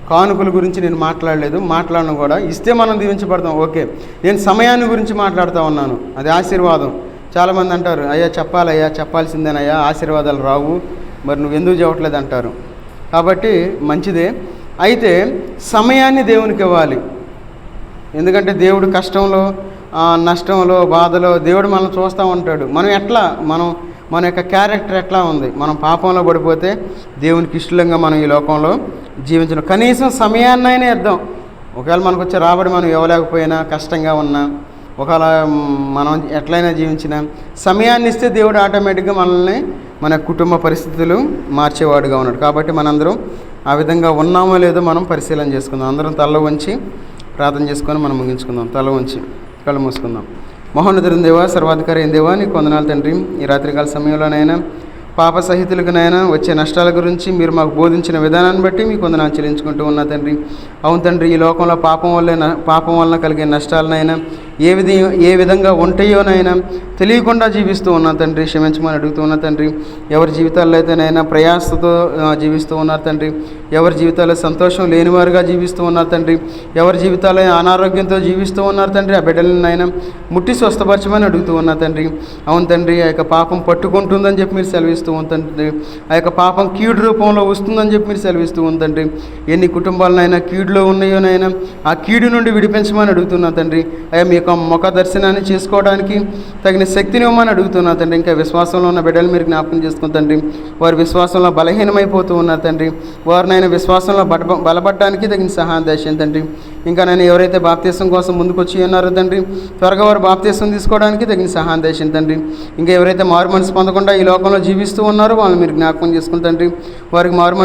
కానుకల గురించి నేను మాట్లాడను కూడా. ఇస్తే మనం దీవించబడతాం, ఓకే. నేను సమయాన్ని గురించి మాట్లాడుతూ ఉన్నాను, అది ఆశీర్వాదం. చాలామంది అంటారు, అయ్యా చెప్పాలయ్యా, చెప్పాల్సిందేనయ్యా, ఆశీర్వాదాలు రావు, మరి నువ్వు ఎందుకు చెప్పట్లేదు అంటారు. కాబట్టి మంచిదే. అయితే సమయాన్ని దేవునికి ఇవ్వాలి. ఎందుకంటే దేవుడు కష్టంలో, నష్టంలో, బాధలో దేవుడు మనం చూస్తూ ఉంటాడు. మనం మన యొక్క క్యారెక్టర్ ఎట్లా ఉంది. మనం పాపంలో పడిపోతే దేవునికి ఇష్టంగా మనం ఈ లోకంలో జీవించడం. కనీసం సమయాన్నైనా ఇద్దాం. ఒకవేళ మనకు వచ్చే రాబడి మనం ఇవ్వలేకపోయినా, కష్టంగా ఉన్నా, ఒకవేళ మనం ఎట్లయినా జీవించినా సమయాన్ని ఇస్తే దేవుడు ఆటోమేటిక్గా మనల్ని మన కుటుంబ పరిస్థితులు మార్చేవాడుగా ఉన్నాడు. కాబట్టి మనందరం ఆ విధంగా ఉన్నామో లేదో మనం పరిశీలన చేసుకుందాం. అందరం తల వంచి ప్రార్థన చేసుకొని మనం ముగించుకుందాం. తల వంచి కళ్ళు మూసుకుందాం. మహోన్నతుడైన దేవా, సర్వాధికారి అయిన దేవా, నీకు వందనాలు తండ్రి. ఈ రాత్రికాల సమయంలోనైనా పాప సహితులకునైనా వచ్చే నష్టాల గురించి మీరు మాకు బోధించిన విధానాన్ని బట్టి మీకు వందనాలు చెల్లించుకుంటూ ఉన్నా తండ్రి. అవును తండ్రి, ఈ లోకంలో పాపం వలన కలిగే నష్టాలనైనా ఏ విధంగా ఉంటాయోనైనా తెలియకుండా జీవిస్తూ ఉన్నా తండ్రి. క్షమించమని అడుగుతూ ఉన్నా తండ్రి. ఎవరి జీవితాల్లో అయితేనైనా ప్రయాసతో జీవిస్తూ ఉన్నారు తండ్రి. ఎవరి జీవితాల్లో సంతోషం లేనివారుగా జీవిస్తూ ఉన్నారు తండ్రి. ఎవరి జీవితాల్లో అనారోగ్యంతో జీవిస్తూ ఉన్నారు తండ్రి. ఆ బిడ్డలనైనా ముట్టి స్వస్థపరచమని అడుగుతూ ఉన్నా తండ్రి. అవును తండ్రి, ఆ యొక్క పాపం పట్టుకుంటుందని చెప్పి మీరు సెలవిస్తూ ఉందండి. ఆ యొక్క పాపం కీడు రూపంలో వస్తుందని చెప్పి మీరు సెలవిస్తూ ఉందండి. ఎన్ని కుటుంబాలనైనా కీడులో ఉన్నాయోనైనా ఆ కీడు నుండి విడిపించమని అడుగుతున్నా తండ్రి. అయ్యా మీ యొక్క ముఖ దర్శనాన్ని చేసుకోవడానికి తగిన శక్తిని ఇవ్వమని అడుగుతున్నా తండ్రి. ఇంకా విశ్వాసంలో ఉన్న బిడ్డలు మీరు జ్ఞాపకం చేసుకుని తండ్రి. వారి విశ్వాసంలో బలహీనమైపోతూ ఉన్నారు తండ్రి. వారినైనా విశ్వాసంలో బలపడడానికి తగిన సహాయం దయచేయండి తండ్రి. ఇంకా నేను ఎవరైతే బాప్తీసం కోసం ముందుకు వచ్చి ఉన్నారో తండ్రి, త్వరగా వారు బాప్తీసం తీసుకోవడానికి తగిన సహాయం దయచేయండి తండ్రి. ఇంకా ఎవరైతే మారు మనసు పొందకుండా ఈ లోకంలో జీవిస్తూ ఉన్నారో వాళ్ళని మీరు జ్ఞాపకం చేసుకుని తండ్రి. వారికి మారు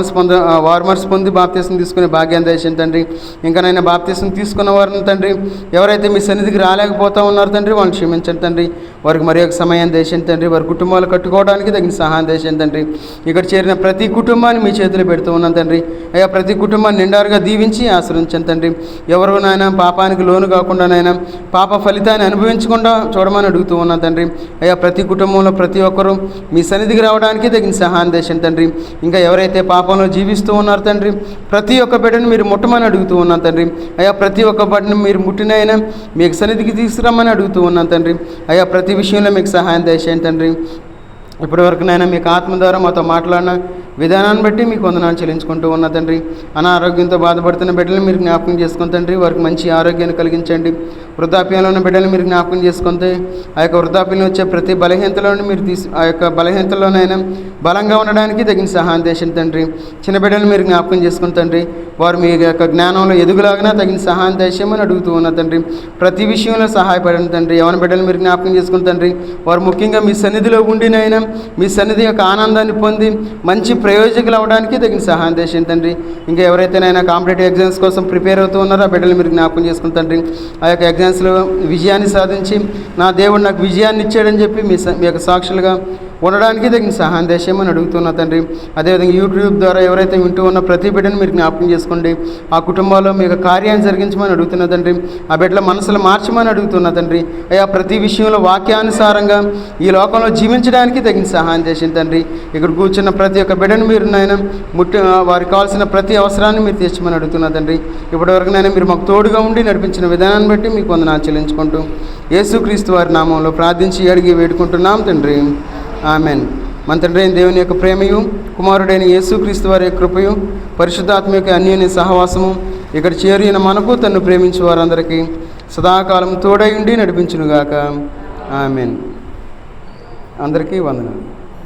మనసు పొంది బాప్తీసం తీసుకునే భాగ్యాన్ని దయచేయండి తండ్రి. ఇంకా నేను బాప్తీసం తీసుకున్న వారిని తండ్రి, ఎవరైతే మీ సన్నిధికి రాలేకపోతూ ఉన్నారు తండ్రి, వాళ్ళని క్షమించండి తండ్రి. వారికి మరి ఒక సమయం దయచేయండి తండ్రి. వారి కుటుంబాలు కట్టుకోవడానికి తగిన సహాయం దయచేయండి తండ్రి. ఇక్కడ చేరిన ప్రతి కుటుంబాన్ని మీ చేతిలో పెడుతూ ఉన్నాను తండ్రి. అయ్యా ప్రతి కుటుంబాన్ని నిండారుగా దీవించి ఆశ్రయించండి తండ్రి. ఎవరినైనా పాపానికి లోను కాకుండానైనా పాప ఫలితాన్ని అనుభవించకుండా చూడమని అడుగుతూ ఉన్నాను తండ్రి. అయ్యా ప్రతి కుటుంబంలో ప్రతి ఒక్కరూ మీ సన్నిధికి రావడానికి తగిన సహాయం దయచేయండి తండ్రి. ఇంకా ఎవరైతే పాపంలో జీవిస్తూ ఉన్నారు తండ్రి, ప్రతి ఒక్క బిడ్డను మీరు ముట్టమని అడుగుతూ ఉన్నాను తండ్రి. అయ్యా ప్రతి ఒక్క బిడ్డను మీరు ముట్టినైనా మీకు సన్నిధికి తీసుకురమ్మని అడుగుతూ ఉన్నాను తండ్రి. అయ్యా ప్రతి విషయంలో మీకు సహాయం దయచేయండి తండ్రి. ఇప్పటివరకునైనా మీకు ఆత్మ ద్వారా మాతో మాట్లాడిన విధానాన్ని బట్టి మీకు వందనాలు చెల్లించుకుంటూ ఉన్న తండ్రి. అనారోగ్యంతో బాధపడుతున్న బిడ్డలు మీరు జ్ఞాపకం చేసుకుని తండ్రి, వారికి మంచి ఆరోగ్యాన్ని కలిగించండి. వృద్ధాప్యంలో ఉన్న బిడ్డలు మీరు జ్ఞాపకం చేసుకుంటే ఆ యొక్క వృద్ధాప్యంలో వచ్చే ప్రతి బలహీనతలోని మీరు ఆ యొక్క బలహీనతలోనైనా బలంగా ఉండడానికి తగిన సహాయం చేసిన తండ్రి. చిన్న బిడ్డలు మీరు జ్ఞాపకం చేసుకుని తండ్రి, వారు మీ యొక్క జ్ఞానంలో ఎదుగులాగినా తగిన సహాయం దయచేయమని అడుగుతూ ఉన్న తండ్రి. ప్రతి విషయంలో సహాయపడండి తండ్రి. యవన బిడ్డలు మీరు జ్ఞాపకం చేసుకుని తండ్రి, వారు ముఖ్యంగా మీ సన్నిధిలో ఉండినైనా మీ సన్నిధి యొక్క ఆనందాన్ని పొంది మంచి ప్రయోజకులు అవ్వడానికి తగిన సహాయం చేయండి తండ్రి. ఇంకా ఎవరైతేనైనా కాంపిటేటివ్ ఎగ్జామ్స్ కోసం ప్రిపేర్ అవుతూ ఉన్నారో ఆ బిడ్డలు మీరు జ్ఞాపకం చేసుకుని తండ్రి. ఆ యొక్క ఎగ్జామ్స్లో విజయాన్ని సాధించి నా దేవుడు నాకు విజయాన్ని ఇచ్చాడని చెప్పి మీ యొక్క సాక్షులుగా ఉండడానికి తగిన సహాయం దయచేయమని అడుగుతున్నా తండ్రి. అదేవిధంగా యూట్యూబ్ ద్వారా ఎవరైతే వింటూ ఉన్న ప్రతి బిడ్డను మీరు జ్ఞాపకం చేసుకోండి. ఆ కుటుంబాల్లో మీకు కార్యాన్ని జరిగించమని అడుగుతున్నా తండ్రి. ఆ బిడ్డల మనసులు మార్చమని అడుగుతున్నా తండ్రి. అయ్యా ప్రతి విషయంలో వాక్యానుసారంగా ఈ లోకంలో జీవించడానికి తగిన సహాయం చేసింది తండ్రి. ఇక్కడ కూర్చున్న ప్రతి ఒక్క బిడ్డను మీరు నాయన వారికి కావాల్సిన ప్రతి అవసరాన్ని మీరు తీర్చమని అడుగుతున్నా తండ్రి. ఇప్పటివరకు నైనా మీరు మాకు తోడుగా ఉండి నడిపించిన విధానాన్ని బట్టి మీకు వందనాలు చెల్లించుకుంటూ యేసుక్రీస్తు వారి నామంలో ప్రార్థించి అడిగి వేడుకుంటున్నాం తండ్రి. ఆమెన్. మన తండ్రి అయిన దేవుని యొక్క ప్రేమయు, కుమారుడైన యేసుక్రీస్తు వారి యొక్క కృపయు, పరిశుద్ధాత్మ యొక్క అన్యోన్య సహవాసము ఇక్కడ చేరిన మనకు తన్ను ప్రేమించే వారందరికీ సదాకాలం తోడై ఉండి నడిపించునుగాక. ఆమెన్. అందరికీ వందనాలు.